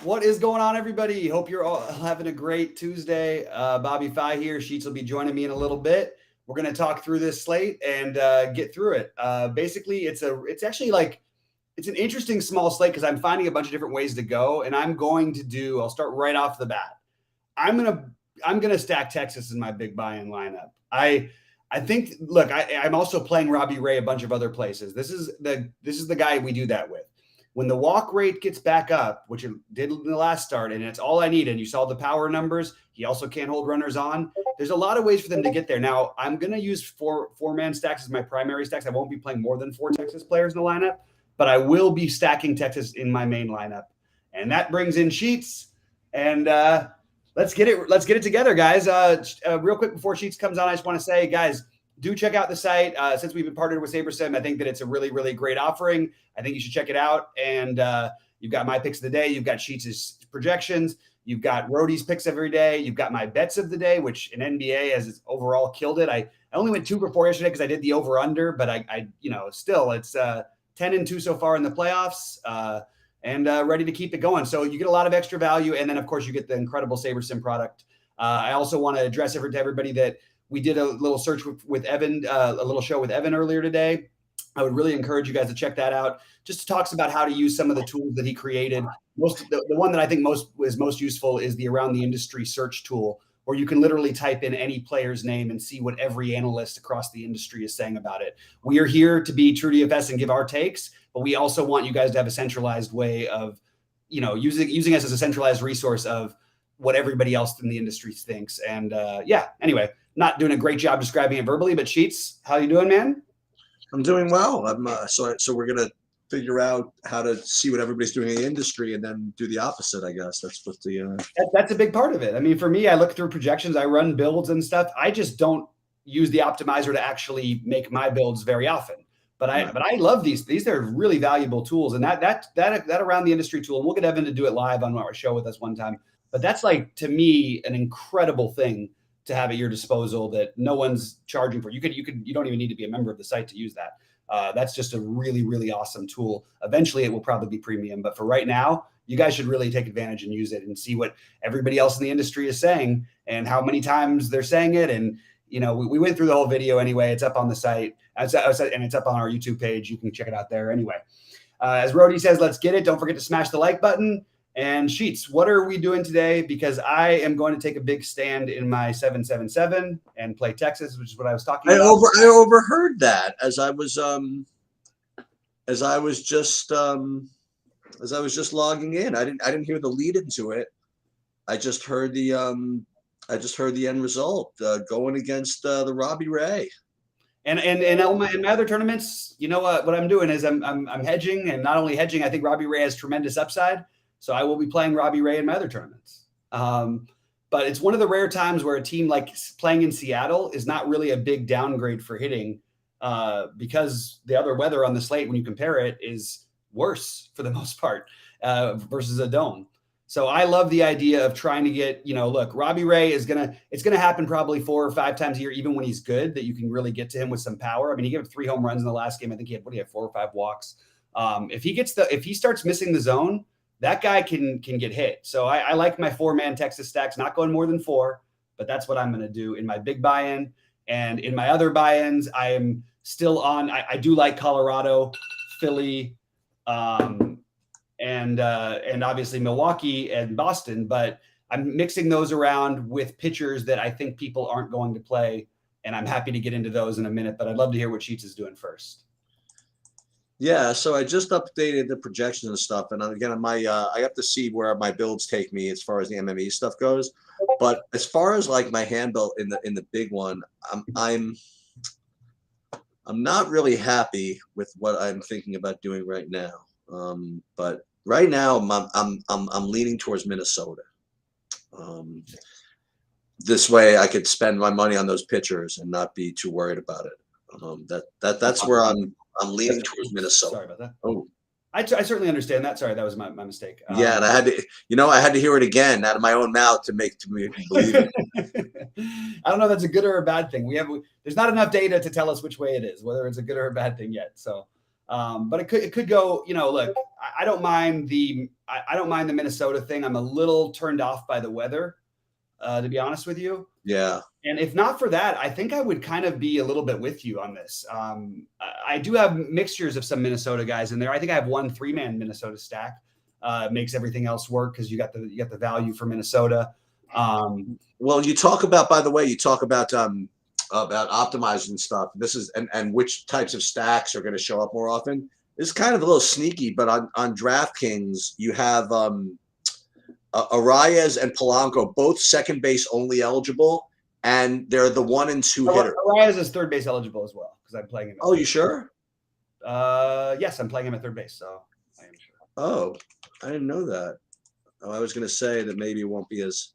What is going on, everybody? Hope you're all having a great Tuesday. Bobby Fi here. Sheets will be joining me in a little bit. We're going to talk through this slate and get through it. Basically, it's actually like it's an interesting small slate because I'm finding a bunch of different ways to go, and I'll start right off the bat. I'm gonna I'm gonna stack Texas in my big buy-in lineup. I think look, I'm also playing Robbie Ray a bunch of other places. This is the guy we do that with. When the walk rate gets back up, which it did in the last start, and it's all I need, and you saw the power numbers, he also can't hold runners on. There's a lot of ways for them to get there. Now, I'm going to use four-man stacks as my primary stacks. I won't be playing more than 4 Texas players in the lineup, but I will be stacking Texas in my main lineup. And that brings in Sheets. And let's get it together, guys. Real quick before Sheets comes on, I just want to say, guys, do check out the site. Since we've been partnered with SaberSim, I think that it's a really, really great offering. I think you should check it out. And you've got my picks of the day. You've got Sheets' projections. You've got Rody's picks every day. You've got my bets of the day, which in NBA has overall killed it. I only went 2 for 4 yesterday because I did the over-under, but I still it's 10-2 so far in the playoffs. And ready to keep it going. So you get a lot of extra value. And then, of course, you get the incredible SaberSim product. I also want to address to everybody that we did a little search with Evan, a little show with Evan earlier today. I would really encourage you guys to check that out. Just talks about how to use some of the tools that he created. The one that I think was most useful is the Around the Industry search tool, where you can literally type in any player's name and see what every analyst across the industry is saying about it. We are here to be true DFS and give our takes, but we also want you guys to have a centralized way of, using us as a centralized resource of what everybody else in the industry thinks. And anyway, not doing a great job describing it verbally, but Sheets, how you doing, man? I'm doing well. So we're gonna figure out how to see what everybody's doing in the industry and then do the opposite. I guess that's what that's a big part of it. I mean, for me, I look through projections, I run builds and stuff. I just don't use the optimizer to actually make my builds very often. But I love these. These are really valuable tools, and that Around the Industry tool. And we'll get Evan to do it live on our show with us one time. But that's like, to me, an incredible thing to have at your disposal that no one's charging for. You don't even need to be a member of the site to use that. That's just a really, really awesome tool. Eventually it will probably be premium, but for right now, you guys should really take advantage and use it and see what everybody else in the industry is saying and how many times they're saying it. And, we went through the whole video anyway. It's up on the site and it's up on our YouTube page. You can check it out there anyway. As Rody says, let's get it. Don't forget to smash the like button. And Sheets, what are we doing today? Because I am going to take a big stand in my 777 and play Texas, which is what I was talking about. I overheard that as I was just logging in. I didn't hear the lead into it. I just heard the end result going against the Robbie Ray. And in my other tournaments, what I'm doing is I'm hedging, and not only hedging, I think Robbie Ray has tremendous upside. So I will be playing Robbie Ray in my other tournaments. But it's one of the rare times where a team like playing in Seattle is not really a big downgrade for hitting because the other weather on the slate, when you compare it, is worse for the most part versus a dome. So I love the idea of trying to get, look, Robbie Ray it's going to happen probably 4 or 5 times a year, even when he's good, that you can really get to him with some power. I mean, he gave 3 home runs in the last game. I think he had 4 or 5 walks. If he starts missing the zone, that guy can get hit. So I like my 4-man Texas stacks, not going more than 4, but that's what I'm going to do in my big buy-in. And in my other buy-ins, I am still on. I do like Colorado, Philly, and obviously Milwaukee and Boston, but I'm mixing those around with pitchers that I think people aren't going to play. And I'm happy to get into those in a minute, but I'd love to hear what Sheets is doing first. Yeah, so I just updated the projections and stuff, and again, I have to see where my builds take me as far as the MME stuff goes. But as far as like my hand build in the big one, I'm not really happy with what I'm thinking about doing right now. But right now, I'm leaning towards Minnesota. This way, I could spend my money on those pitchers and not be too worried about it. That's where I'm leaning towards Minnesota. Sorry about that. Oh, I certainly understand that. Sorry, that was my mistake. Yeah, and I had to hear it again out of my own mouth to make me believe it. I don't know if that's a good or a bad thing. There's not enough data to tell us which way it is, whether it's a good or a bad thing yet. So But it could go, look, I don't mind I don't mind the Minnesota thing. I'm a little turned off by the weather, to be honest with you. Yeah. And if not for that, I think I would kind of be a little bit with you on this. I do have mixtures of some Minnesota guys in there. I think I have one 3-man Minnesota stack. Makes everything else work because you got the value for Minnesota. Well, you talk about, by the way, about optimizing stuff. This is and which types of stacks are going to show up more often. It's kind of a little sneaky, but on DraftKings you have Arias and Polanco, both second base only eligible, and they're the 1 and 2 hitter. Arias is third base eligible as well because I'm playing him. Oh, you sure? Yes, I'm playing him at third base, so I am sure. Oh, I didn't know that. Oh, I was going to say that maybe it won't be as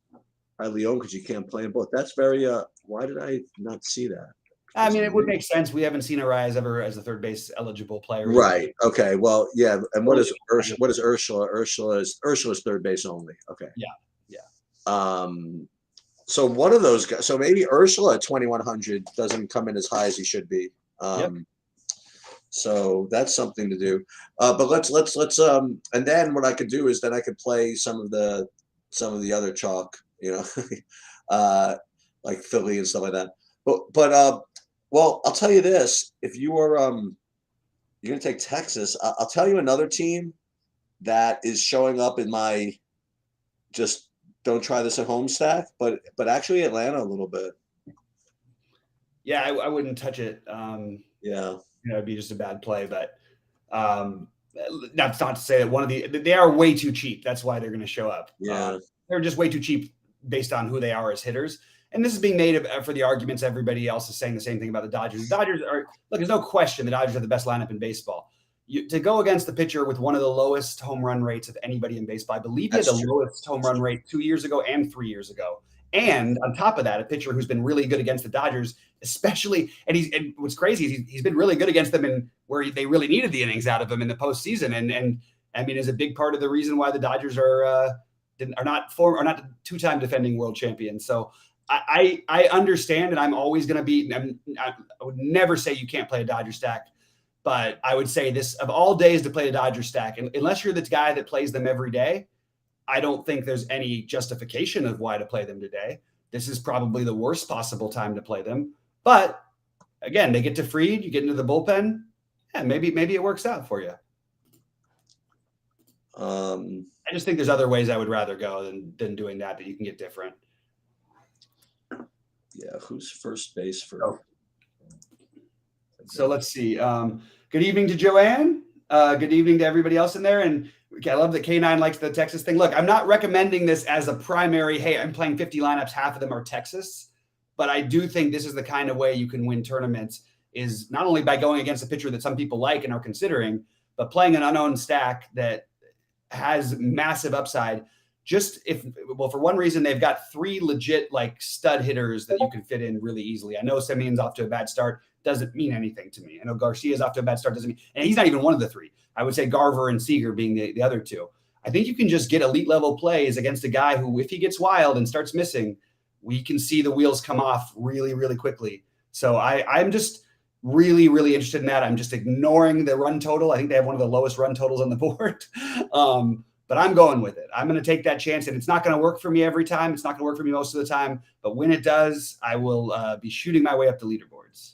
highly owned because you can't play them both. That's very. Why did I not see that? I mean, it would make sense. We haven't seen Arias ever as a third base eligible player. Right. Okay. Well, yeah. And what is Ursula? What is Ursula? Ursula's third base only. Okay. Yeah. So one of those guys. So maybe Ursula at 2,100 doesn't come in as high as he should be. Yep. So that's something to do. But let's and then what I could do is then I could play some of the other chalk, like Philly and stuff like that. But well, I'll tell you this: if you are you're gonna take Texas, I'll tell you another team that is showing up in my just don't try this at home stack, but actually Atlanta a little bit. Yeah, I wouldn't touch it. Yeah. It'd be just a bad play, but that's not to say that they are way too cheap. That's why they're going to show up. Yeah. They're just way too cheap based on who they are as hitters. And this is being made for the arguments. Everybody else is saying the same thing about the Dodgers. The Dodgers there's no question the Dodgers are the best lineup in baseball. To go against the pitcher with one of the lowest home run rates of anybody in baseball, I believe he had the lowest home run rate 2 years ago and 3 years ago. And on top of that, a pitcher who's been really good against the Dodgers, especially, and what's crazy is he's been really good against them in where they really needed the innings out of him in the postseason. And I mean, is a big part of the reason why the Dodgers are not 2-time defending world champions. So I understand, and I'm always going to be. I would never say you can't play a Dodger stack, but I would say this of all days to play a Dodger stack, and unless you're the guy that plays them every day, I don't think there's any justification of why to play them today. This is probably the worst possible time to play them. But again, they get to Fried, you get into the bullpen. Yeah, maybe it works out for you. I just think there's other ways I would rather go than doing that you can get different. Yeah, who's first base for? So let's see. Good evening to Joanne. Good evening to everybody else in there. And I love that K9 likes the Texas thing. Look, I'm not recommending this as a primary, hey, I'm playing 50 lineups, half of them are Texas. But I do think this is the kind of way you can win tournaments, is not only by going against a pitcher that some people like and are considering, but playing an unknown stack that has massive upside. For one reason, they've got 3 legit stud hitters that you can fit in really easily. I know Semion's off to a bad start. Doesn't mean anything to me. I know Garcia's off to a bad start. Doesn't mean, and he's not even one of the 3. I would say Garver and Seager being the other 2. I think you can just get elite level plays against a guy who, if he gets wild and starts missing, we can see the wheels come off really, really quickly. So I'm just really, really interested in that. I'm just ignoring the run total. I think they have one of the lowest run totals on the board. But I'm going with it. I'm going to take that chance, and it's not going to work for me every time. It's not going to work for me most of the time. But when it does, I will be shooting my way up the leaderboards.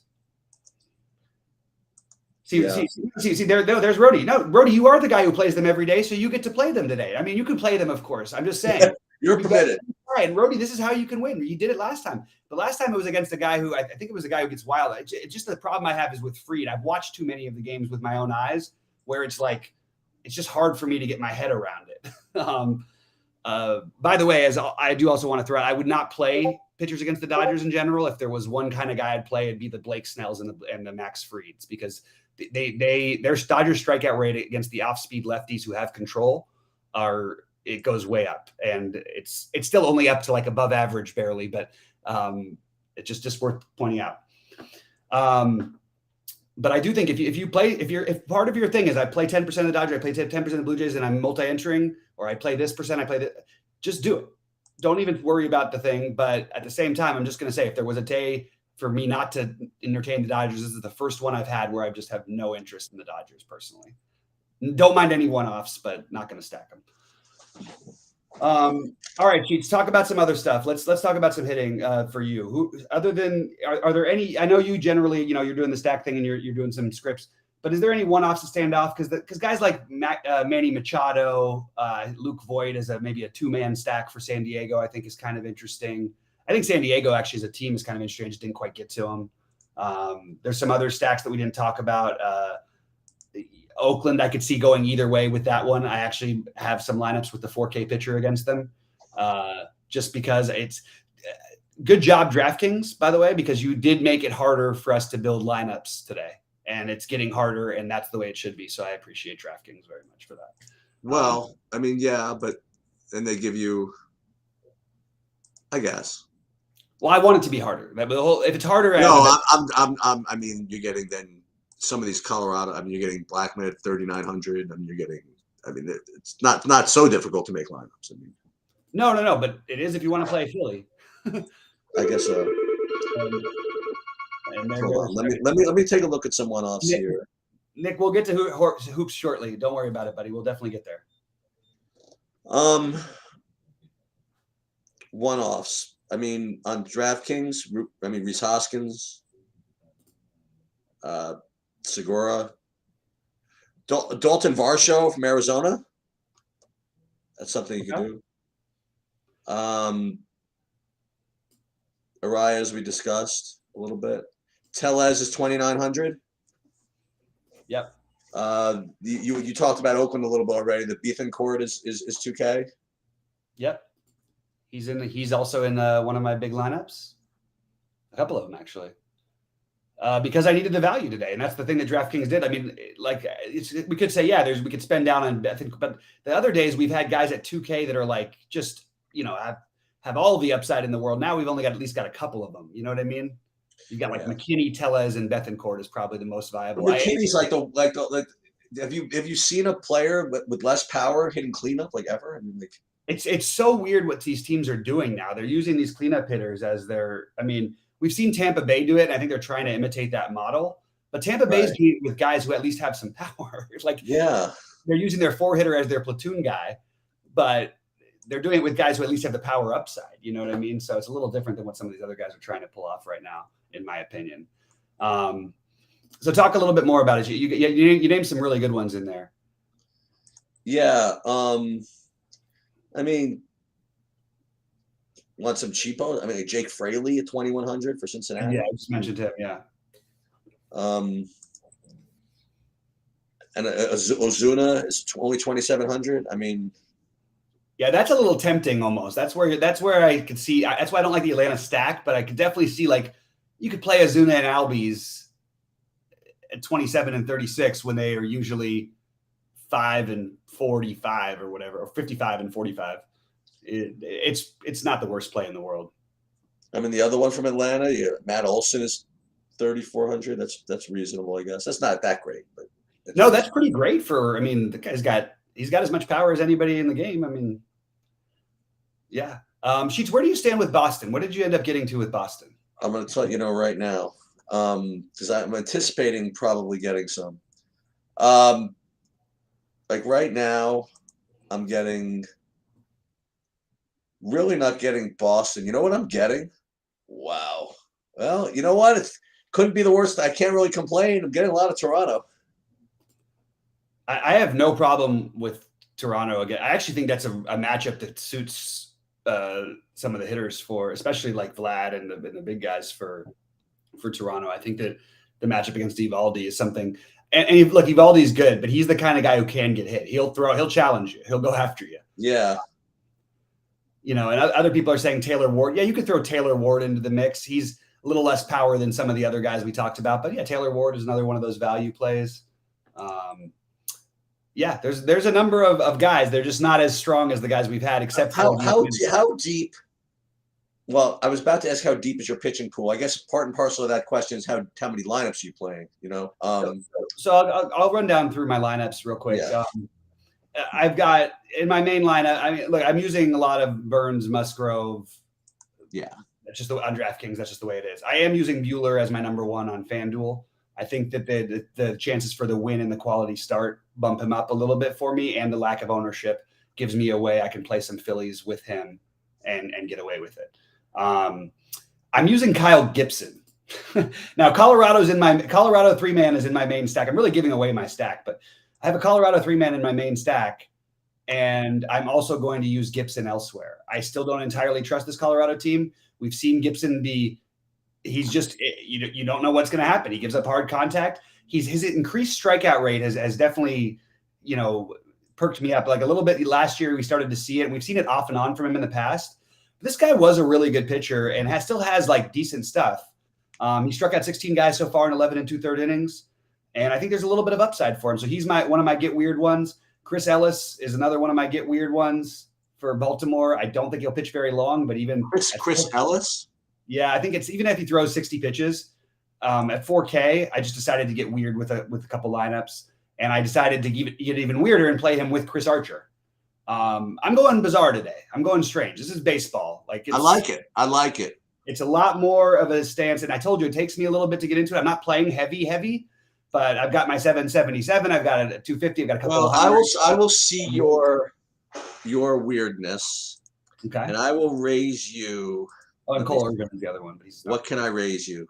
See, there's Rody. No, Rody, you are the guy who plays them every day, so you get to play them today. I mean, you can play them, of course. I'm just saying. You're permitted. All right, and Rody, this is how you can win. You did it last time. The last time it was against a guy who I think it was a guy who gets wild. It's just the problem I have is with Fried. I've watched too many of the games with my own eyes where it's just hard for me to get my head around it. By the way, as I do also want to throw out, I would not play pitchers against the Dodgers in general. If there was one kind of guy I'd play, it'd be the Blake Snells and the Max Frieds, because their Dodgers strikeout rate against the off-speed lefties who have control it goes way up, and it's still only up to above average barely, but it's just worth pointing out. But I do think if part of your thing is I play 10% of the Dodgers, I play 10% of the Blue Jays, and I'm multi-entering, or I play this percent, I play that, just do it. Don't even worry about the thing. But at the same time, I'm just going to say, if there was a day for me not to entertain the Dodgers. This is the first one I've had where I just have no interest in the Dodgers personally. Don't mind any one-offs, but not going to stack them. All right, Cheats, talk about some other stuff. Let's talk about some hitting for you. Who other than are there any? I know you generally, you're doing the stack thing and you're doing some scripts, but is there any one-offs to stand off? Because guys like Manny Machado, Luke Voigt as maybe a two-man stack for San Diego, I think is kind of interesting. I think San Diego actually as a team is kind of interesting. Just didn't quite get to them. There's some other stacks that we didn't talk about. Oakland, I could see going either way with that one. I actually have some lineups with the 4K pitcher against them, just because it's good job DraftKings, by the way, because you did make it harder for us to build lineups today, and it's getting harder, and that's the way it should be. So I appreciate DraftKings very much for that. Well, I mean, yeah, but then they give you, I guess. Well, I want it to be harder. If it's harder, no, I mean, you're getting then. Some of these Colorado, I mean, you're getting Blackman at 3,900. I mean, it's not so difficult to make lineups. I mean, no, but it is if you want to play Philly. I guess so. Let me take a look at some one-offs here. Nick, we'll get to hoops shortly. Don't worry about it, buddy. We'll definitely get there. One-offs. I mean, on DraftKings, Rhys Hoskins, Segura, Dalton Varsho from Arizona. That's something you can do. Arias, we discussed a little bit. Tellez is 2,900. Yep. You talked about Oakland a little bit already. The Bethancourt is 2K. Yep. He's also in one of my big lineups. A couple of them actually. Because I needed the value today, and that's the thing that DraftKings did. I mean, we could say, we could spend down on Bethancourt, but the other days we've had guys at 2K that are like just have all the upside in the world. Now we've only at least got a couple of them. You know what I mean? You got McKinney, Tellez, and Bethancourt is probably the most viable. McKinney's like have you seen a player with less power hitting cleanup ever? I mean, it's so weird what these teams are doing now. They're using these cleanup hitters as we've seen Tampa Bay do it, and I think they're trying to imitate that model. But Tampa Bay's doing it with guys who at least have some power. They're using their four-hitter as their platoon guy, but they're doing it with guys who at least have the power upside. You know what I mean? So it's a little different than what some of these other guys are trying to pull off right now, in my opinion. So talk a little bit more about it. You named some really good ones in there. Yeah. I mean, want some cheapo? I mean, Jake Fraley at 2,100 for Cincinnati. Yeah, I just mentioned him. Yeah. And Ozuna is only 2,700. I mean, yeah, that's a little tempting almost. That's where I could see. That's why I don't like the Atlanta stack, but I could definitely see you could play Ozuna and Albies at 27 and 36 when they are usually 5 and 45 or whatever, or 55 and 45. It's not the worst play in the world. I mean, the other one from Atlanta, Matt Olson is 3,400. That's reasonable, I guess. That's not that great, but no, that's pretty great for. The guy's got as much power as anybody in the game. Yeah. Sheets, where do you stand with Boston? What did you end up getting to with Boston? I'm going to tell you right now, because I'm anticipating probably getting some. Right now, I'm really not getting Boston. You know what I'm getting? Wow. Well, you know what? It couldn't be the worst. I can't really complain. I'm getting a lot of Toronto. I have no problem with Toronto again. I actually think that's a matchup that suits some of the hitters especially like Vlad and the big guys for Toronto. I think that the matchup against Evaldi is something. And look, Evaldi's good, but he's the kind of guy who can get hit. He'll challenge you. He'll go after you. Yeah. And other people are saying Taylor Ward. Yeah, you could throw Taylor Ward into the mix. He's a little less power than some of the other guys we talked about. But yeah, Taylor Ward is another one of those value plays. There's a number of guys. They're just not as strong as the guys we've had, except how deep. Well, I was about to ask how deep is your pitching pool. I guess part and parcel of that question is how many lineups you playing. So I'll run down through my lineups real quick. Yeah. I've got in my main lineup. I'm using a lot of Burns, Musgrove. Yeah. That's just on DraftKings. That's just the way it is. I am using Bueller as my number one on FanDuel. I think that the chances for the win and the quality start bump him up a little bit for me, and the lack of ownership gives me a way I can play some Phillies with him and get away with it. I'm using Kyle Gibson. Now, Colorado 3-man is in my main stack. I'm really giving away my stack, but I have a Colorado 3-man in my main stack, and I'm also going to use Gibson elsewhere. I still don't entirely trust this Colorado team. We've seen Gibson he's just, you don't know what's going to happen. He gives up hard contact. His increased strikeout rate has definitely, perked me up like a little bit. Last year, we started to see it, and we've seen it off and on from him in the past. This guy was a really good pitcher and still has like decent stuff. He struck out 16 guys so far in 11 and 2/3 innings. And I think there's a little bit of upside for him. So he's one of my get weird ones. Chris Ellis is another one of my get weird ones for Baltimore. I don't think he'll pitch very long, but even Chris Ellis. Yeah, I think it's even if he throws 60 pitches at 4K, I just decided to get weird with a couple lineups. And I decided to get even weirder and play him with Chris Archer. I'm going bizarre today. I'm going strange. This is baseball. I like it. It's a lot more of a stance. And I told you, it takes me a little bit to get into it. I'm not playing heavy, but I've got my 777. I've got a 250. I've got a couple of I will see your weirdness. Okay. And I will raise you. Oh, and Cole Irvin is the other one. But what can I raise you?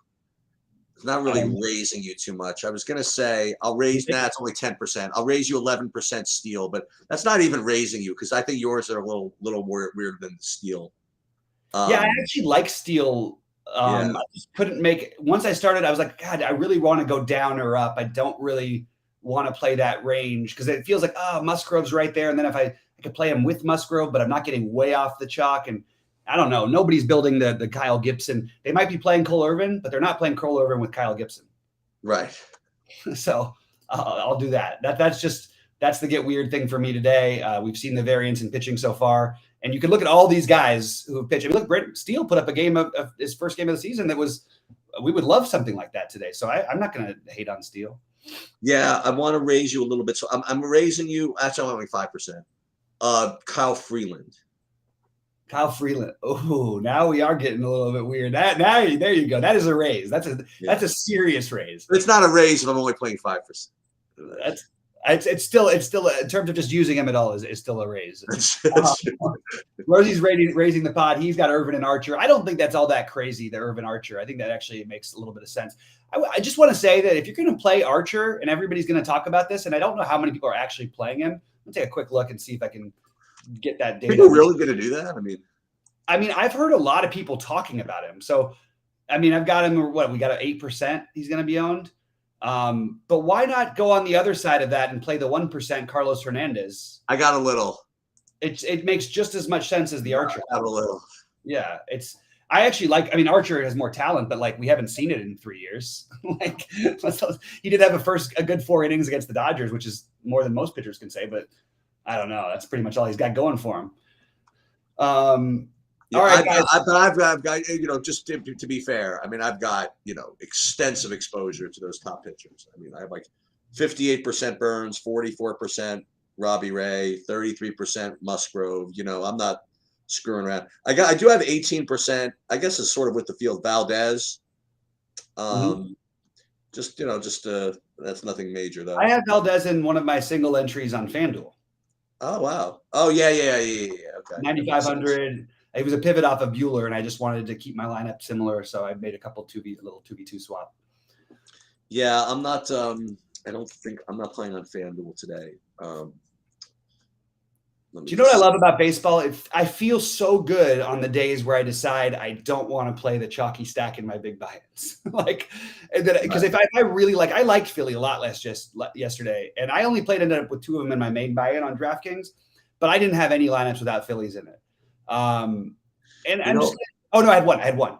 It's not really raising you too much. I was going to say I'll raise it's only 10%. I'll raise you 11% steal, but that's not even raising you because I think yours are a little more weird than the steal. Yeah, I actually like steal. I just couldn't make – once I started, I was like, God, I really want to go down or up. I don't really want to play that range because it feels like, Musgrove's right there. And then if I could play him with Musgrove, but I'm not getting way off the chalk. And I don't know. Nobody's building the Kyle Gibson. They might be playing Cole Irvin, but they're not playing Cole Irvin with Kyle Gibson. Right. So I'll do that. That's the get weird thing for me today. We've seen the variance in pitching so far. And you can look at all these guys who have pitched. I mean, look, Brent Steele put up a game of his first game of the season we would love something like that today. So I'm not going to hate on Steele. Yeah, I want to raise you a little bit. So I'm raising you. Actually, I'm only 5%. Kyle Freeland. Oh, now we are getting a little bit weird. There you go. That is a raise. That's a serious raise. It's not a raise if I'm only playing 5%. It's still in terms of just using him at all is still a raise. Rosie's raising the pod. He's got Irvin and Archer. I don't think that's all that crazy, the Irvin Archer. I think that actually makes a little bit of sense. I just want to say that if you're going to play Archer and everybody's going to talk about this, and I don't know how many people are actually playing him, let's take a quick look and see if I can get that data. Are people really going to do that? I mean, I've heard a lot of people talking about him. So, I've got him. We got an 8%. He's going to be owned. But why not go on the other side of that and play the 1% Carlos Hernandez? I got a little. It makes just as much sense as the Archer. I got a little. Yeah, I actually Archer has more talent, but we haven't seen it in 3 years. He did have a good 4 innings against the Dodgers, which is more than most pitchers can say, but I don't know. That's pretty much all he's got going for him. All right, guys. I've got just to be fair, I've got extensive exposure to those top pitchers. I have 58% Burns, 44% Robbie Ray, 33% Musgrove. I'm not screwing around. I do have 18%. I guess it's sort of with the field Valdez. Just that's nothing major though. I have Valdez in one of my single entries on FanDuel. Oh wow! Oh yeah. Okay. 9,500. It was a pivot off of Bueller, and I just wanted to keep my lineup similar, so I made a little 2v2 swap. Yeah, I'm not. I don't think I'm not playing on FanDuel today. Do you know what I love about baseball? I feel so good on the days where I decide I don't want to play the chalky stack in my big buy-ins. Because if I really I liked Philly a lot yesterday, and I only ended up with 2 of them in my main buy-in on DraftKings, but I didn't have any lineups without Phillies in it. I had one.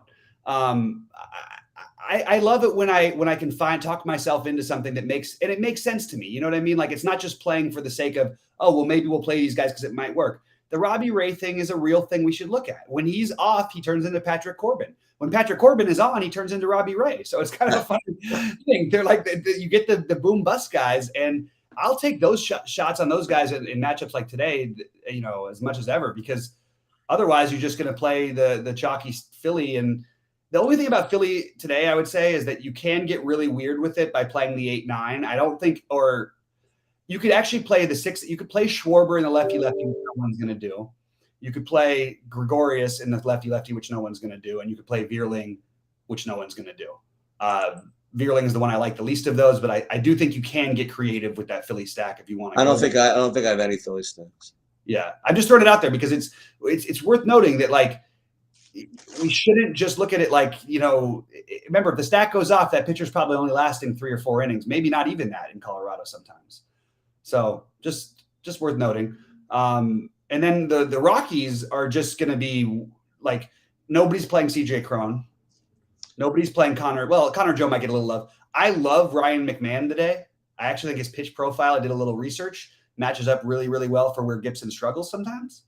I love it when I can talk myself into something that makes sense to me. You know what I mean? It's not just playing for the sake of, maybe we'll play these guys because it might work. The Robbie Ray thing is a real thing we should look at. When he's off, he turns into Patrick Corbin. When Patrick Corbin is on, he turns into Robbie Ray. So it's kind of a fun thing. They're you get the boom bust guys, and I'll take those shots on those guys in matchups like today, as much as ever, because Otherwise, you're just going to play the chalky Philly. And the only thing about Philly today, I would say, is that you can get really weird with it by playing the 8-9. I don't think, or you could actually play the 6. You could play Schwarber in the lefty, which no one's going to do. You could play Gregorius in the lefty, which no one's going to do. And you could play Vierling, which no one's going to do. Vierling is the one I like the least of those, but I do think you can get creative with that Philly stack if you want to. I don't think I have any Philly stacks. Yeah, I'm just throwing it out there because it's worth noting that like we shouldn't just look at it like, remember if the stack goes off, that pitcher's probably only lasting 3 or 4 innings, maybe not even that in Colorado sometimes. So just worth noting. And then the Rockies are just going to be like nobody's playing CJ Cron. Nobody's playing Connor. Well, Connor Joe might get a little love. I love Ryan McMahon today. I actually think his pitch profile, I did a little research, matches up really, really well for where Gibson struggles sometimes.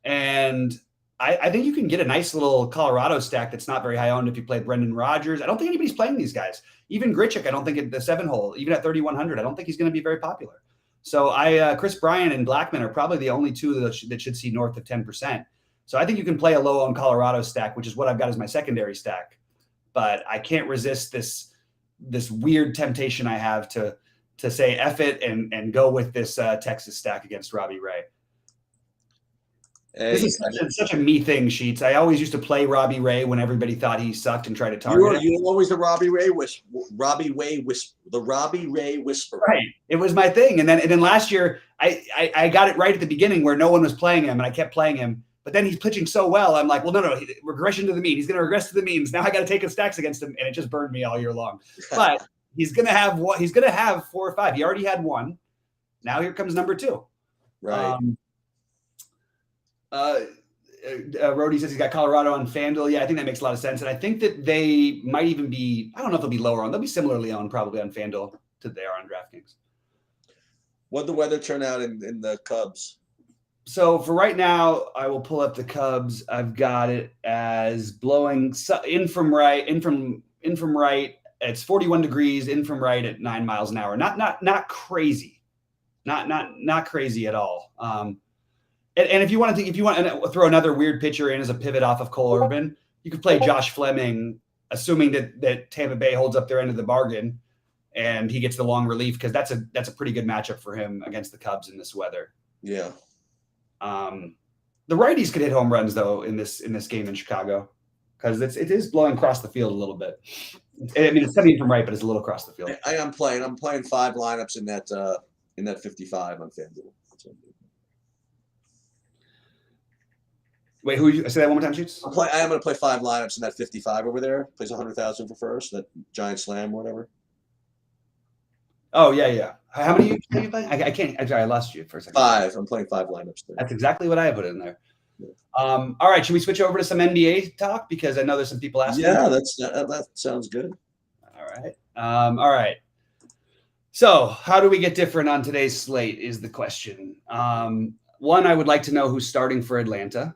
And I think you can get a nice little Colorado stack that's not very high owned if you play Brendan Rodgers. I don't think anybody's playing these guys. Even Grichuk, I don't think at the 7-hole, even at 3,100, I don't think he's going to be very popular. So Chris Bryant and Blackman are probably the only two that should see north of 10%. So I think you can play a low on Colorado stack, which is what I've got as my secondary stack. But I can't resist this weird temptation I have to say F it and go with this Texas stack against Robbie Ray. This is such a me thing, Sheets. I always used to play Robbie Ray when everybody thought he sucked and try to target him. You were always the Robbie Ray whisperer. Right. It was my thing. And then last year I got it right at the beginning where no one was playing him and I kept playing him. But then he's pitching so well. I'm like, well, no, regression to the mean. He's going to regress to the means. Now I got to take his stacks against him, and it just burned me all year long. But he's going to have what? He's going to have 4 or 5. He already had 1. Now here comes number 2. Right. Rody says he's got Colorado on FanDuel. Yeah, I think that makes a lot of sense. And I think that they might even be. I don't know if they'll be lower on. They'll be similarly owned probably on FanDuel to they are on DraftKings. What'd the weather turn out in the Cubs? So for right now, I will pull up the Cubs. I've got it as blowing in from right. It's 41 degrees in from right at 9 miles an hour. Not crazy, not crazy at all. And if you want to throw another weird pitcher in as a pivot off of Cole Irvin, you could play Josh Fleming, assuming that Tampa Bay holds up their end of the bargain and he gets the long relief because that's a pretty good matchup for him against the Cubs in this weather. Yeah. The righties could hit home runs though in this game in Chicago because it is blowing across the field a little bit. I mean, it's coming from right, but it's a little across the field. I'm playing 5 lineups in that 55 on FanDuel. Wait, say that one more time, Shoots? I am going to play 5 lineups in that 55 over there. Plays 100,000 for first. That giant slam, or whatever. Oh yeah. How many are you playing? I can't. I lost you for a second. 5. I'm playing 5 lineups there. That's exactly what I put in there. Yeah. All right, should we switch over to some NBA talk because I know there's some people asking? Yeah, that sounds good. All right. So, how do we get different on today's slate is the question. One, I would like to know who's starting for Atlanta.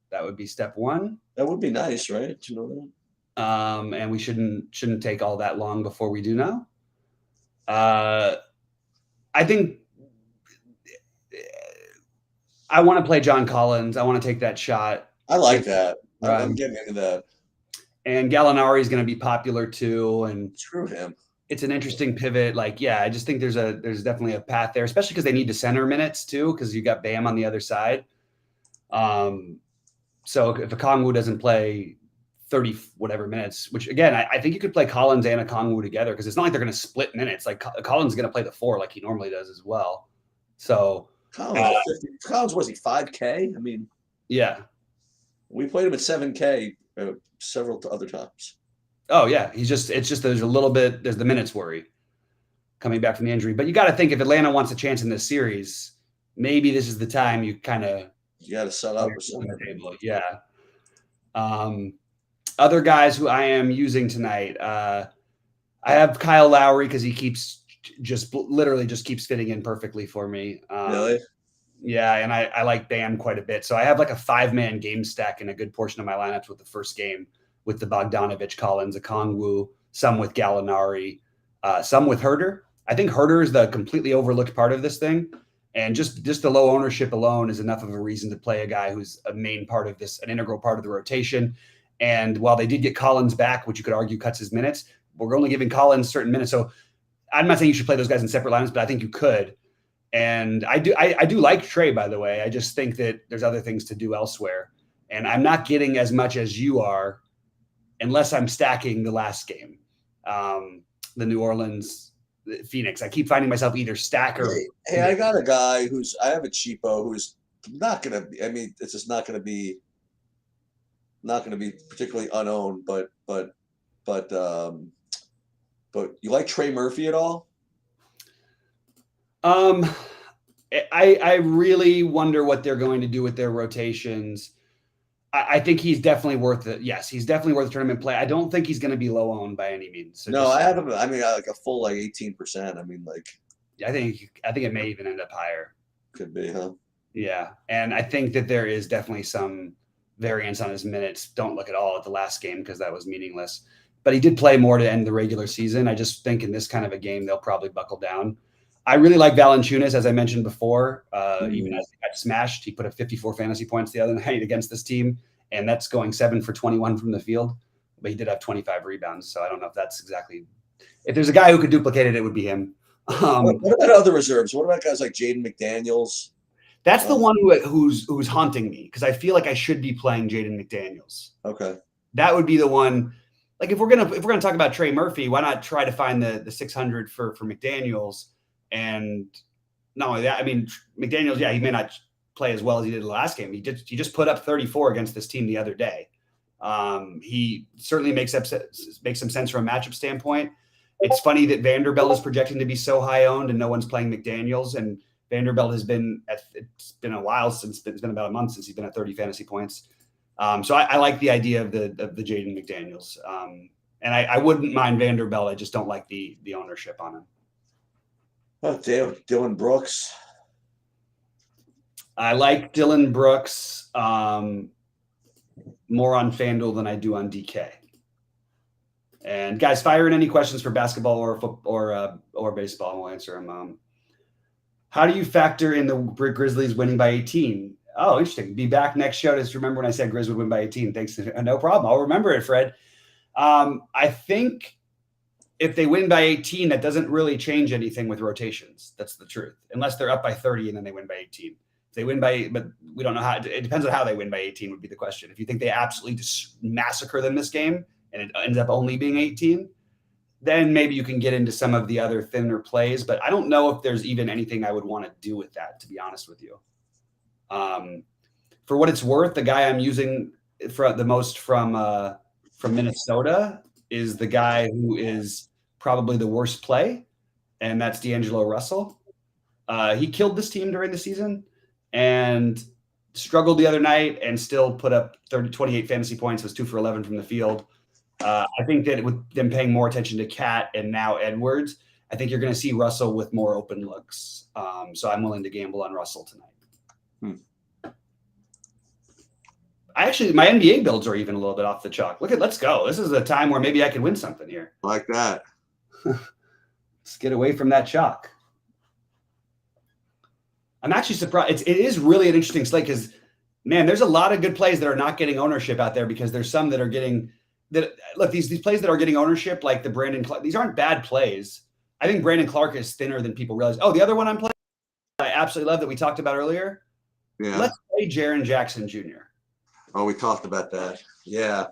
That would be step 1. That would be nice, right? Do you know that? And we shouldn't take all that long before we do know. I think I want to play John Collins. I want to take that shot. I like that. I'm getting into that. And Gallinari is going to be popular too. And screw him. It's an interesting pivot. Like, yeah, I just think there's definitely a path there, especially because they need to center minutes too, because you got Bam on the other side. So if Okongwu doesn't play 30 whatever minutes, which again, I think you could play Collins and Okongwu together because it's not like they're going to split minutes. Like Collins is going to play the 4 like he normally does as well. So Collins was he 5K? I mean, yeah, we played him at 7K several other times. Oh yeah, it's just there's the minutes worry coming back from the injury. But you got to think if Atlanta wants a chance in this series, maybe this is the time you got to set up or something. Yeah. Other guys who I am using tonight, I have Kyle Lowry because he keeps literally keeps fitting in perfectly for me. Really? Yeah, and I like Bam quite a bit. So I have like a 5-man game stack in a good portion of my lineups with the first game with the Bogdanovich, Collins, Okongwu, some with Gallinari, some with Herter. I think Herter is the completely overlooked part of this thing. And just the low ownership alone is enough of a reason to play a guy who's a main part of this, an integral part of the rotation. And while they did get Collins back, which you could argue cuts his minutes, we're only giving Collins certain minutes. So I'm not saying you should play those guys in separate lineups, but I think you could. And I do like Trey, by the way. I just think that there's other things to do elsewhere. And I'm not getting as much as you are unless I'm stacking the last game, the New Orleans Phoenix. I keep finding myself either stack or. Hey, I got a guy I have a cheapo who's not going to be, I mean, it's just not going to be particularly unowned, but you like Trey Murphy at all? I really wonder what they're going to do with their rotations. I think he's definitely worth it. Yes, he's definitely worth a tournament play. I don't think he's going to be low owned by any means. So no, I have him. I mean, like a full 18%. I mean, like I think it may even end up higher. Could be, huh? Yeah, and I think that there is definitely some variance on his minutes. Don't look at all at the last game because that was meaningless. But he did play more to end the regular season. I just think in this kind of a game, they'll probably buckle down. I really like Valanciunas, as I mentioned before. Even as he got smashed, he put up 54 fantasy points the other night against this team, and that's going 7 for 21 from the field. But he did have 25 rebounds, so I don't know if that's exactly – if there's a guy who could duplicate it, it would be him. What about other reserves? What about guys like Jaden McDaniels? That's the one who's haunting me because I feel like I should be playing Jaden McDaniels. Okay. That would be the one. Like if we're gonna talk about Trey Murphy, why not try to find the 600 for McDaniels? And not only that, I mean McDaniels, yeah, he may not play as well as he did the last game. He just put up 34 against this team the other day. He certainly makes some sense from a matchup standpoint. It's funny that Vanderbilt is projecting to be so high owned and no one's playing McDaniels. And Vanderbilt it's been a while since it's been about a month since he's been at 30 fantasy points. So I like the idea of the Jaden McDaniels. And I wouldn't mind Vanderbilt. I just don't like the ownership on him. Oh, Dylan Brooks. I like Dylan Brooks more on FanDuel than I do on DK. And guys, fire in any questions for basketball or baseball, and we'll answer them. How do you factor in the Grizzlies winning by 18? Oh, interesting. Be back next show. Just remember when I said Grizz would win by 18. Thanks. No problem. I'll remember it, Fred. I think if they win by 18, that doesn't really change anything with rotations. That's the truth. Unless they're up by 30 and then they win by 18. If they win but we don't know how. It depends on how they win by 18 would be the question. If you think they absolutely just massacre them this game and it ends up only being 18, then maybe you can get into some of the other thinner plays. But I don't know if there's even anything I would want to do with that, to be honest with you. For what it's worth, the guy I'm using for the most from Minnesota is the guy who is probably the worst play, and that's D'Angelo Russell. He killed this team during the season and struggled the other night and still put up 28 fantasy points, was 2 for 11 from the field. I think that with them paying more attention to Cat and now Edwards, I think you're going to see Russell with more open looks. So I'm willing to gamble on Russell tonight. My NBA builds are even a little bit off the chalk. Let's go. This is a time where maybe I can win something here. Like that. Let's get away from that chalk. I'm actually surprised. It is really an interesting slate because, man, there's a lot of good plays that are not getting ownership out there because there's some that are getting that. Look, these plays that are getting ownership, like the Brandon Clark, these aren't bad plays. I think Brandon Clark is thinner than people realize. Oh, the other one I'm playing, I absolutely love that we talked about earlier. Yeah. Let's play Jaron Jackson Jr. Oh, we talked about that. Yeah.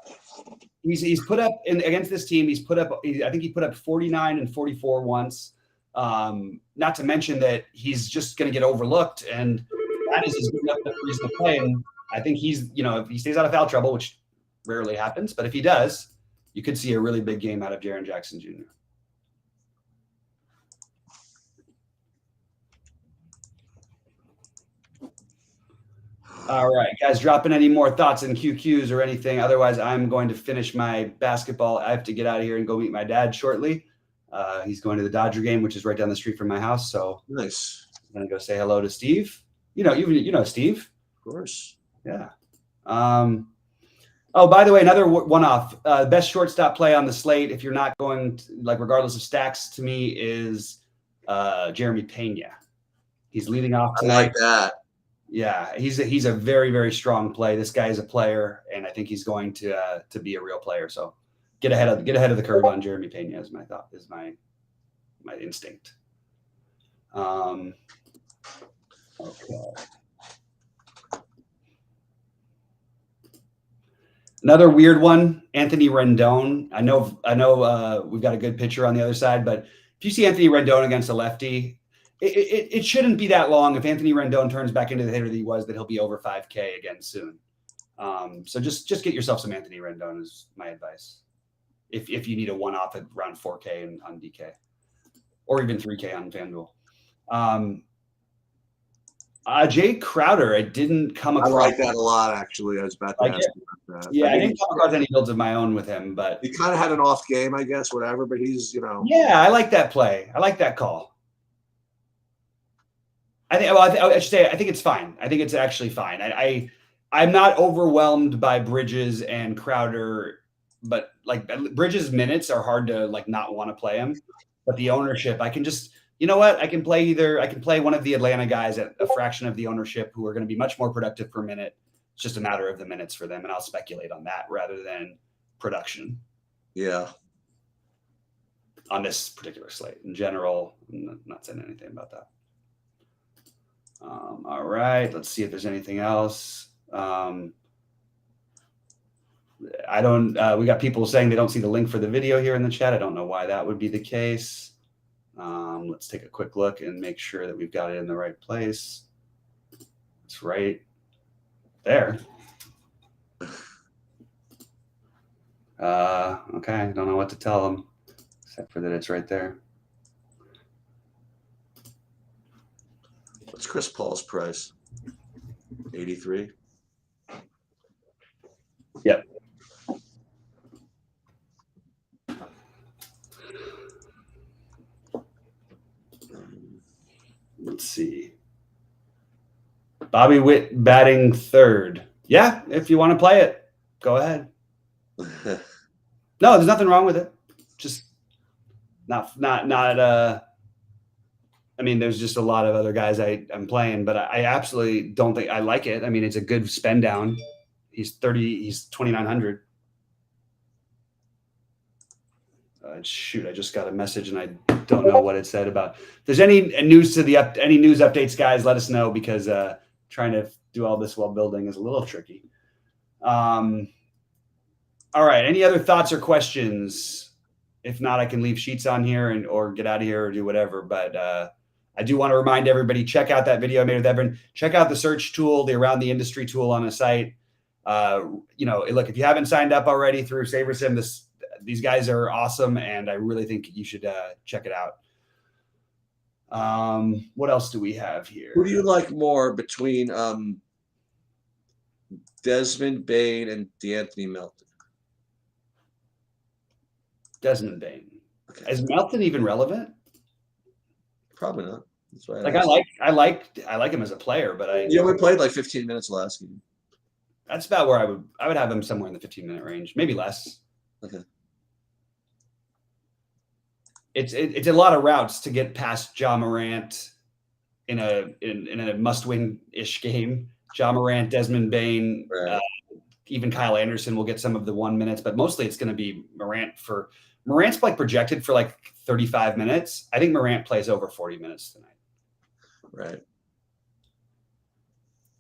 He's put up against this team. I think he put up 49 and 44 once. Not to mention that he's just going to get overlooked, and that is his good reason to play. And I think if he stays out of foul trouble, which rarely happens, but if he does, you could see a really big game out of Jaron Jackson Jr. All right, guys, dropping any more thoughts in QQs or anything? Otherwise, I'm going to finish my basketball. I have to get out of here and go meet my dad shortly. He's going to the Dodger game, which is right down the street from my house. So nice. I'm going to go say hello to Steve. You know Steve. Of course. Yeah. Oh, by the way, another one-off. Best shortstop play on the slate, if you're not going regardless of stacks, to me is Jeremy Pena. He's leading off I tonight. like that. Yeah, he's a very, very strong play. This guy is a player, and I think he's going to be a real player. So get ahead of the curve on Jeremy Pena is my thought, is my instinct. Okay. Another weird one, Anthony Rendon. I know we've got a good pitcher on the other side, but if you see Anthony Rendon against a lefty, it shouldn't be that long. If Anthony Rendon turns back into the hitter that he was, that he'll be over 5K again soon. So just get yourself some Anthony Rendon is my advice. If you need a one-off at around 4K on DK, or even 3K on FanDuel. Jay Crowder, I didn't come across. I like that a lot, actually. I was about to ask you about that. Yeah, I didn't come across any builds of my own with him, but he kind of had an off game, I guess, whatever. But he's, Yeah, I like that play. I like that call. I should say I think it's fine. I think it's actually fine. I'm not overwhelmed by Bridges and Crowder, but like Bridges' minutes are hard to like not want to play him. But the ownership, I can just. You know what? I can play one of the Atlanta guys at a fraction of the ownership who are going to be much more productive per minute. It's just a matter of the minutes for them, and I'll speculate on that rather than production. Yeah. On this particular slate. In general, I'm not saying anything about that. All right. Let's see if there's anything else. We got people saying they don't see the link for the video here in the chat. I don't know why that would be the case. Let's take a quick look and make sure that we've got it in the right place. It's right there. Okay, I don't know what to tell them, except for that it's right there. What's Chris Paul's price? 83. Yep. Let's see. Bobby Witt batting third. Yeah, if you want to play it, go ahead. No, there's nothing wrong with it. Just not. I mean, there's just a lot of other guys I'm playing, but I absolutely don't think I like it. I mean, it's a good spend down. He's 2,900. Shoot, I just got a message and I don't know what it said about. If there's any news any news updates, guys, let us know, because trying to do all this while building is a little tricky. All right. Any other thoughts or questions? If not, I can leave sheets on here or get out of here or do whatever. But I do want to remind everybody, check out that video I made with Evan. Check out the search tool, the Around the Industry tool on the site. Look, if you haven't signed up already through SaberSim, these guys are awesome, and I really think you should check it out. What else do we have here? Who do you like more between Desmond Bain and DeAnthony Melton? Desmond Bain. Okay. Is Melton even relevant? Probably not. That's why I like him as a player, but he only played like 15 minutes last game. That's about where I would have him, somewhere in the 15-minute range, maybe less. Okay. It's a lot of routes to get past Ja Morant in a must-win-ish game. Ja Morant, Desmond Bain, right. Even Kyle Anderson will get some of the 1 minutes, but mostly it's going to be Morant's like projected for like 35 minutes. I think Morant plays over 40 minutes tonight. Right.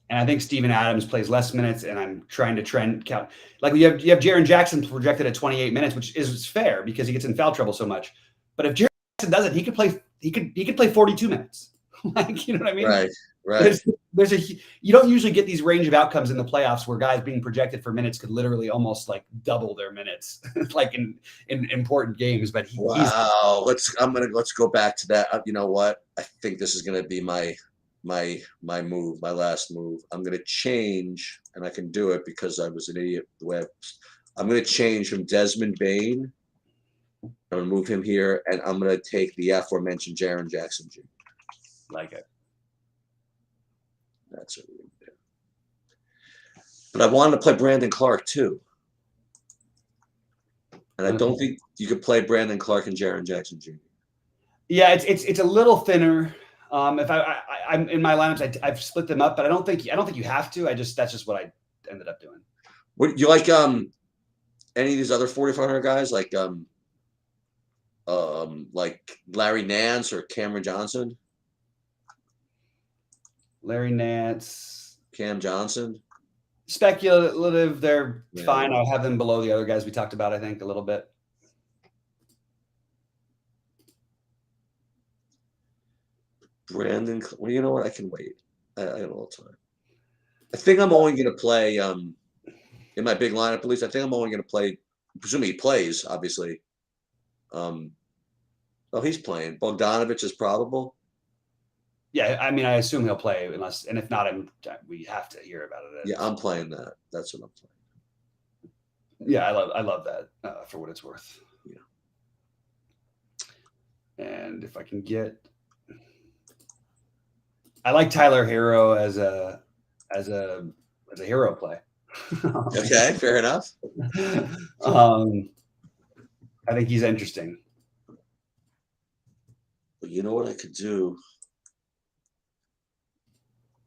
And I think Steven Adams plays less minutes, and I'm trying to trend count. Like you have Jaron Jackson projected at 28 minutes, which is fair because he gets in foul trouble so much. But if Jaron Jackson does it, he could play 42 minutes. Like, you know what I mean? Right. You don't usually get these range of outcomes in the playoffs where guys being projected for minutes could literally almost like double their minutes, like in important games. But let's go back to that. You know what? I think this is going to be my move, my last move. I'm going to change, and I can do it because I was an idiot. I'm going to change from Desmond Bain. I'm going to move him here, and I'm going to take the aforementioned Jaron Jackson Jr. Like it. That's what we're going to do. But I wanted to play Brandon Clark too. And I don't think you could play Brandon Clark and Jaron Jackson Jr. Yeah, it's a little thinner. If I'm in my lineups, I've split them up, but I don't think you have to. That's just what I ended up doing. What you like? Any of these other 4,500 guys like Larry Nance or Cameron Johnson? Larry Nance, Cam Johnson. Speculative. They're fine. I'll have them below the other guys we talked about, I think, a little bit. Brandon, well, you know what? I can wait. I got a little time. I think I'm only going to play in my big lineup. At least I think I'm only going to play. Presuming he plays, obviously. Oh, he's playing. Bogdanovich is probable. Yeah, I mean, I assume he'll play and if not, we have to hear about it. Yeah, I'm playing that. That's what I'm playing. Yeah, I love that for what it's worth. Yeah. And if I can get, I like Tyler Hero as a hero play. Okay, fair enough. I think he's interesting. But you know what I could do?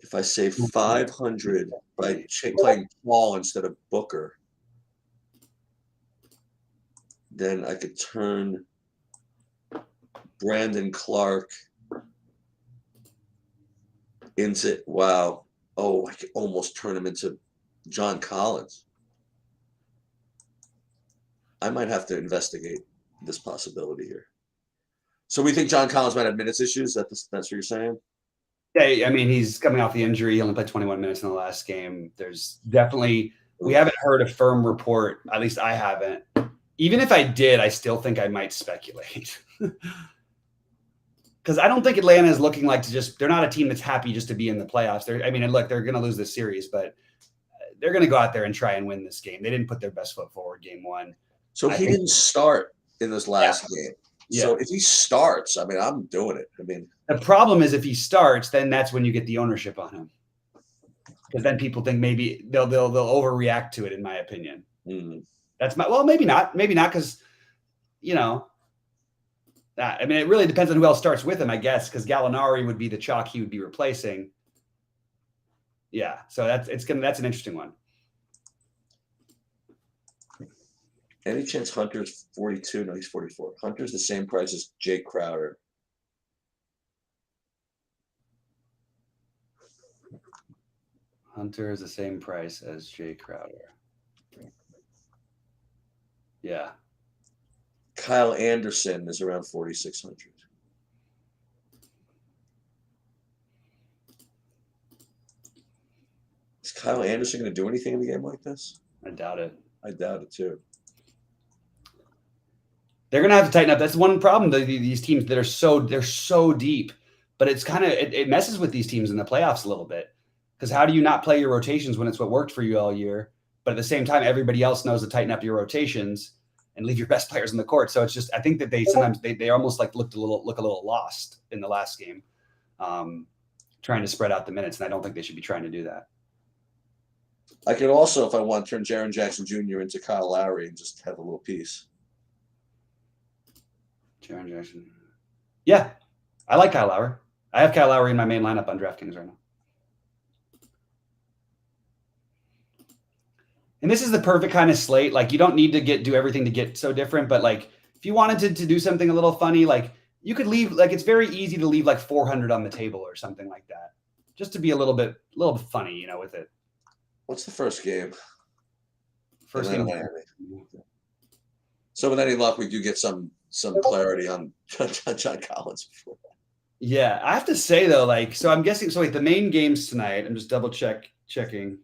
If I save 500 by playing Paul instead of Booker, then I could turn Brandon Clark into, wow. Oh, I could almost turn him into John Collins. I might have to investigate this possibility here. So we think John Collins might have minutes issues? That's what you're saying? Yeah, I mean, he's coming off the injury. He only played 21 minutes in the last game. There's definitely, we haven't heard a firm report. At least I haven't. Even if I did, I still think I might speculate. Because I don't think Atlanta is looking like they're not a team that's happy just to be in the playoffs. They're going to lose this series, but they're going to go out there and try and win this game. They didn't put their best foot forward game one. So he didn't start in this last game. Yeah. So if he starts, I mean, I'm doing it. I mean, the problem is if he starts, then that's when you get the ownership on him. Because then people think maybe they'll overreact to it, in my opinion. Mm-hmm. Maybe not. Maybe not because, I mean, it really depends on who else starts with him, I guess, because Gallinari would be the chalk he would be replacing. Yeah, so that's an interesting one. Any chance Hunter's 42? No, he's 44. Hunter's the same price as Jake Crowder. Hunter is the same price as Jake Crowder. Yeah. Kyle Anderson is around 4,600. Is Kyle Anderson going to do anything in a game like this? I doubt it. I doubt it too. They're going to have to tighten up. That's one problem. These teams that they're so deep, but it's kind of it messes with these teams in the playoffs a little bit. Because how do you not play your rotations when it's what worked for you all year? But at the same time, everybody else knows to tighten up your rotations and leave your best players in the court. So it's just, I think that they almost like look a little lost in the last game, trying to spread out the minutes. And I don't think they should be trying to do that. I could also, if I want, turn Jaron Jackson Jr. into Kyle Lowry and just have a little piece. Jaron Jackson. Yeah, I like Kyle Lowry. I have Kyle Lowry in my main lineup on DraftKings right now. And this is the perfect kind of slate. Like, you don't need to do everything to get so different, but like if you wanted to do something a little funny, like you could leave, like it's very easy to leave like 400 on the table or something like that, just to be a little bit funny, with it. What's the first game? First game. So with any luck, we do get some clarity on John Collins before that. Yeah, I have to say though, like, so I'm guessing. So wait, the main games tonight. I'm just double checking.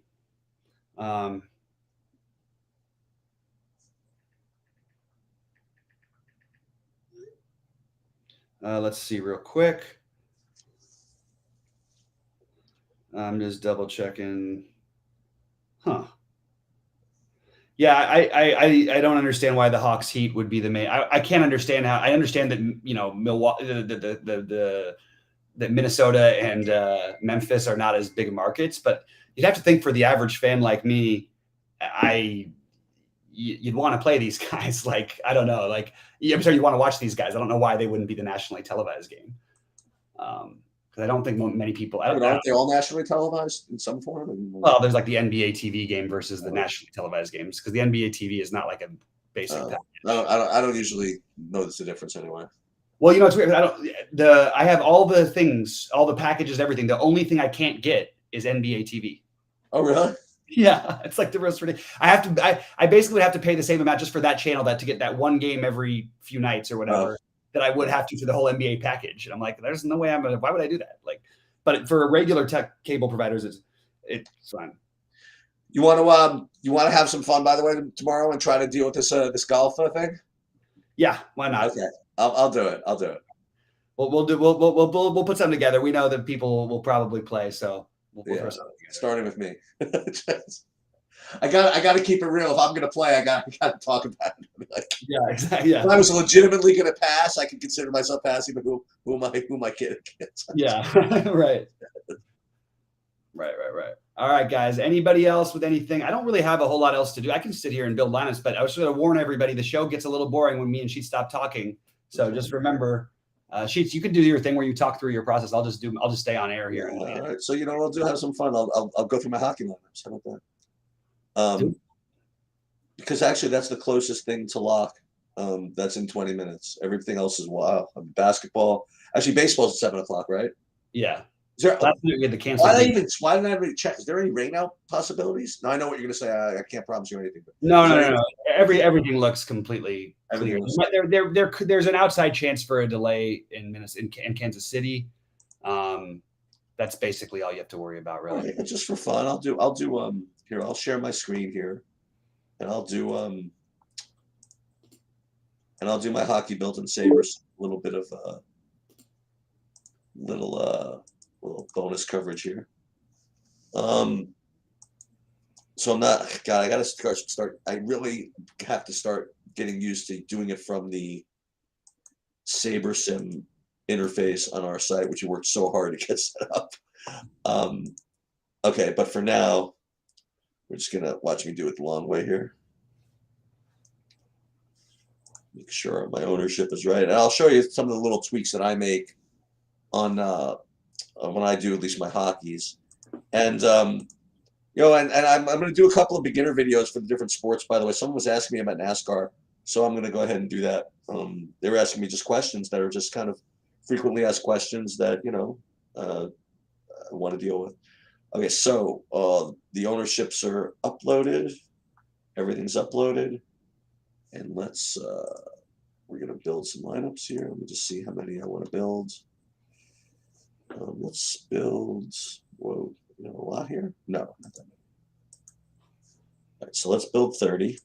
Let's see real quick. I'm just double checking. Huh. Yeah, I don't understand why the Hawks Heat would be the main. I can't understand how. I understand that Milwaukee, that Minnesota and Memphis are not as big markets, but you'd have to think for the average fan like me, you'd want to play these guys. Like, I don't know. Like, I'm sorry, you want to watch these guys. I don't know why they wouldn't be the nationally televised game. because I don't think many people. But aren't they all nationally televised in some form? Well, there's like the NBA TV game versus the nationally televised games, because the NBA TV is not like a basic package. I don't usually notice the difference anyway. Well, it's weird. I have all the things, all the packages, everything. The only thing I can't get is NBA TV. Oh, really? Yeah, it's like the most ridiculous. I basically have to pay the same amount just for that channel, to get that one game every few nights or whatever that I would have to for the whole NBA package. And I'm like, there's no way why would I do that? Like, but for regular tech cable providers, it's fine. You want to have some fun, by the way, tomorrow and try to deal with this golf thing? Yeah, why not? Okay, I'll do it. We'll put something together. We know that people will probably play, so we'll throw something together. Starting with me. I got to keep it real. If I'm going to play, I got to talk about it. Like, yeah, exactly. Yeah. If I was legitimately going to pass, I could consider myself passing. But who am I kidding against? Yeah, right. Right. All right, guys. Anybody else with anything? I don't really have a whole lot else to do. I can sit here and build lineups, but I was going to warn everybody: the show gets a little boring when me and Sheets stop talking. So just remember, Sheets, you can do your thing where you talk through your process. I'll just stay on air here. All right. So we'll have some fun. I'll go through my hockey lineups. How about that? Because actually that's the closest thing to lock. That's in 20 minutes. Everything else is wild. Basketball. Actually, baseball's at 7:00, right? Yeah. Is there, why did I really check? Is there any rain out possibilities? No, I know what you're going to say. I can't promise you anything. But no. Everything looks completely clear. There's an outside chance for a delay in Kansas City. That's basically all you have to worry about, really. Right, just for fun, I'll do here. I'll share my screen here, and I'll do my hockey built-in Sabres. A little bit of little bonus coverage here. So I'm not. God, I got to start. I really have to start getting used to doing it from the SaberSim interface on our site, which we worked so hard to get set up. Okay, but for now, we're just gonna watch me do it the long way here. Make sure my ownership is right, and I'll show you some of the little tweaks that I make on when I do at least my hockeys, and and I'm going to do a couple of beginner videos for the different sports. By the way, someone was asking me about NASCAR, so I'm going to go ahead and do that. They were asking me just questions that are just kind of frequently asked questions that I want to deal with. Okay, so the ownerships are uploaded, everything's uploaded, and we're going to build some lineups here. Let me just see how many I want to build. Let's build, a lot here? No, not that many. All right, so let's build 30.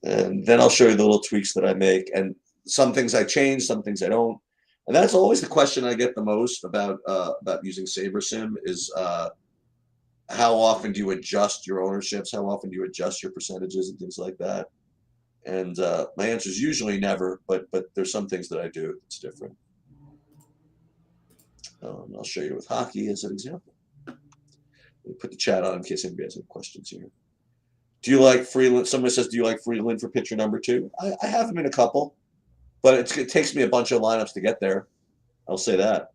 And then I'll show you the little tweaks that I make. And some things I change, some things I don't. And that's always the question I get the most about using SaberSim is how often do you adjust your ownerships? How often do you adjust your percentages and things like that? And my answer is usually never, but there's some things that I do that's different. I'll show you with hockey as an example. Let me put the chat on in case anybody has any questions here. Do you like Freeland? Somebody says, do you like Freeland for pitcher number 2? I have him in a couple, but it takes me a bunch of lineups to get there. I'll say that.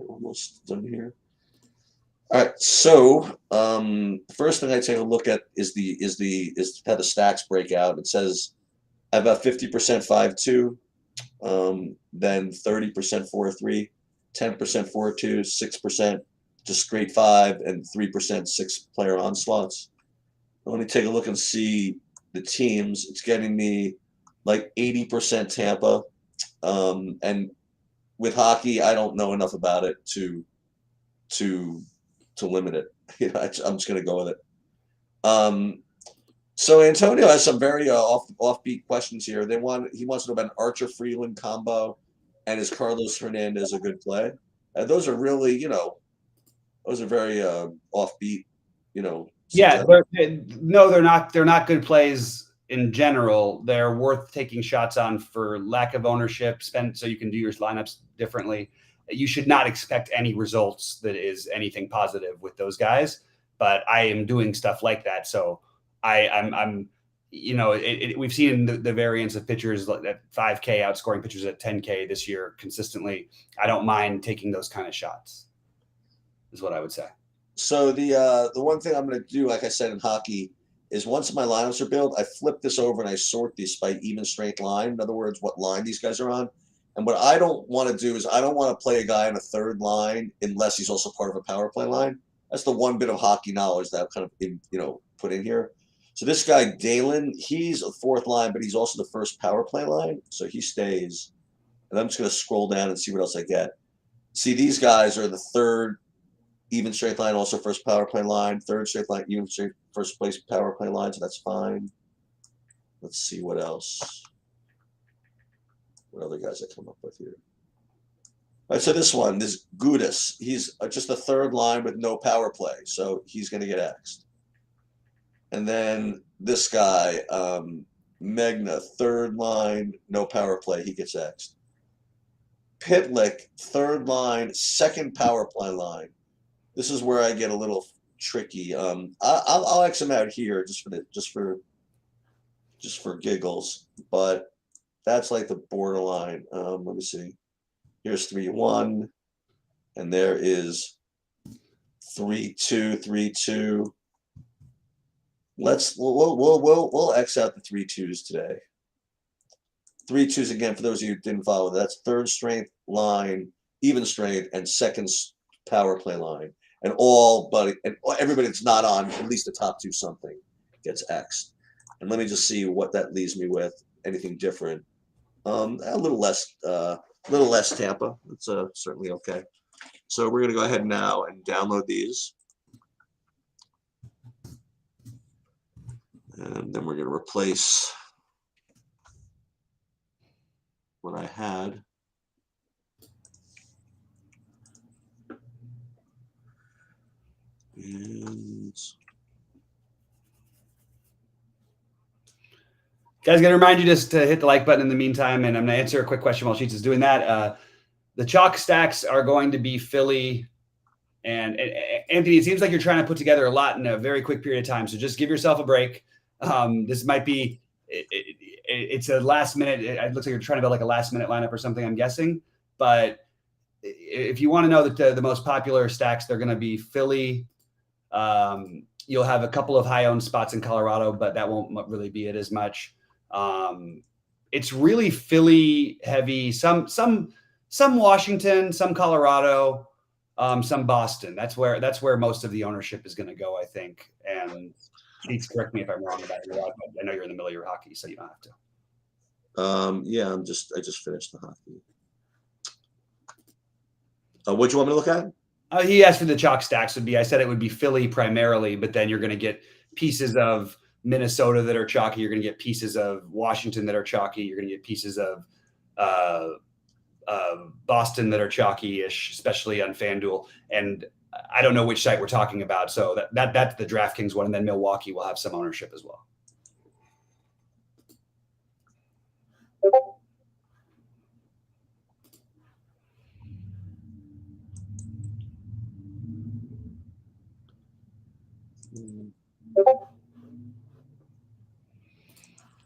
Almost done here. All right, so the first thing I take a look at is how the stacks break out. It says I have about 50% 5-2, then 30% 4-3, 10% 4-2, 6% just straight 5, and 3% 6-player onslaughts. Let me take a look and see the teams. It's getting me like 80% Tampa, and with hockey, I don't know enough about it to limit it. I'm just going to go with it. So Antonio has some very offbeat questions here. He wants to know about an Archer Freeland combo, and is Carlos Hernandez a good play? Those are really, those are very offbeat. Yeah, no, they're not. They're not good plays in general. They're worth taking shots on for lack of ownership, so you can do your lineups differently. You should not expect any results that is anything positive with those guys. but I am doing stuff like that. So I'm we've seen the variance of pitchers at 5K outscoring pitchers at 10K this year consistently. I don't mind taking those kind of shots, is what I would say. So the one thing I'm going to do, like I said in hockey, is once my lineups are built, I flip this over and I sort these by even strength line. In other words, what line these guys are on. And what I don't want to do is I don't want to play a guy in a third line unless he's also part of a power play line. That's the one bit of hockey knowledge that I've kind of put in here. So this guy Dalen, he's a fourth line, but he's also the first power play line, so he stays. And I'm just going to scroll down and see what else I get. See, these guys are the third even strength line, also first power play line, third strength line, even strength first place power play line, so that's fine. Let's see what else. What other guys I come up with here? All right, so this Gudis, he's just a third line with no power play, so he's going to get X'd. And then this guy, Megna, third line, no power play, he gets X'd. Pitlick, third line, second power play line. This is where I get a little tricky. I'll X him out here just for giggles, but that's like the borderline. Let me see. Here's 3-1, and there is 3-2, 3-2. We'll X out the 3-2s today. 3-2s again for those of you who didn't follow. That's third strength line, even strength, and second power play line. And everybody that's not on at least the top two something gets X'd. And let me just see what that leaves me with. Anything different? A little less Tampa. It's certainly okay. So we're gonna go ahead now and download these, and then we're gonna replace what I had. Guys, got to remind you just to hit the like button in the meantime, and I'm going to answer a quick question while Sheets is doing that. The chalk stacks are going to be Philly. And Anthony, it seems like you're trying to put together a lot in a very quick period of time, so just give yourself a break. This might be it's a last minute. It looks like you're trying to build like a last minute lineup or something, I'm guessing. But if you want to know that the most popular stacks, they're going to be Philly. You'll have a couple of high owned spots in Colorado, but that won't really be it as much. It's really Philly heavy, some Washington, some Colorado, some Boston. That's where most of the ownership is going to go, I think. And please correct me if I'm wrong about your lot, but I know you're in the middle of your hockey, so you don't have to. Yeah, I just finished the hockey. What do you want me to look at? He asked for the chalk stacks would be. I said it would be Philly primarily, but then you're going to get pieces of Minnesota that are chalky. You're going to get pieces of Washington that are chalky. You're going to get pieces of Boston that are chalky-ish, especially on FanDuel. And I don't know which site we're talking about. So that's the DraftKings one. And then Milwaukee will have some ownership as well.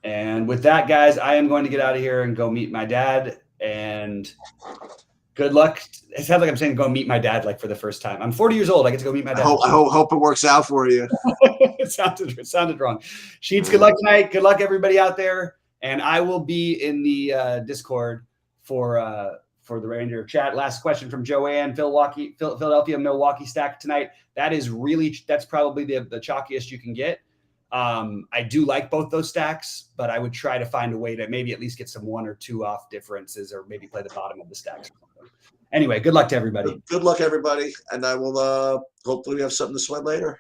And with that, guys, I am going to get out of here and go meet my dad. And good luck. It sounds like I'm saying go meet my dad like for the first time. I'm 40 years old. I get to go meet my dad. I hope it works out for you. It sounded wrong. Sheets, good luck tonight. Good luck, everybody out there. And I will be in the Discord for the Reindeer chat. Last question from Joanne. Philadelphia, Milwaukee stack tonight. That's probably the chalkiest you can get. I do like both those stacks, but I would try to find a way to maybe at least get some 1 or 2 off differences, or maybe play the bottom of the stacks. Anyway, good luck to everybody. Good luck, everybody. And I will hopefully we have something to sweat later.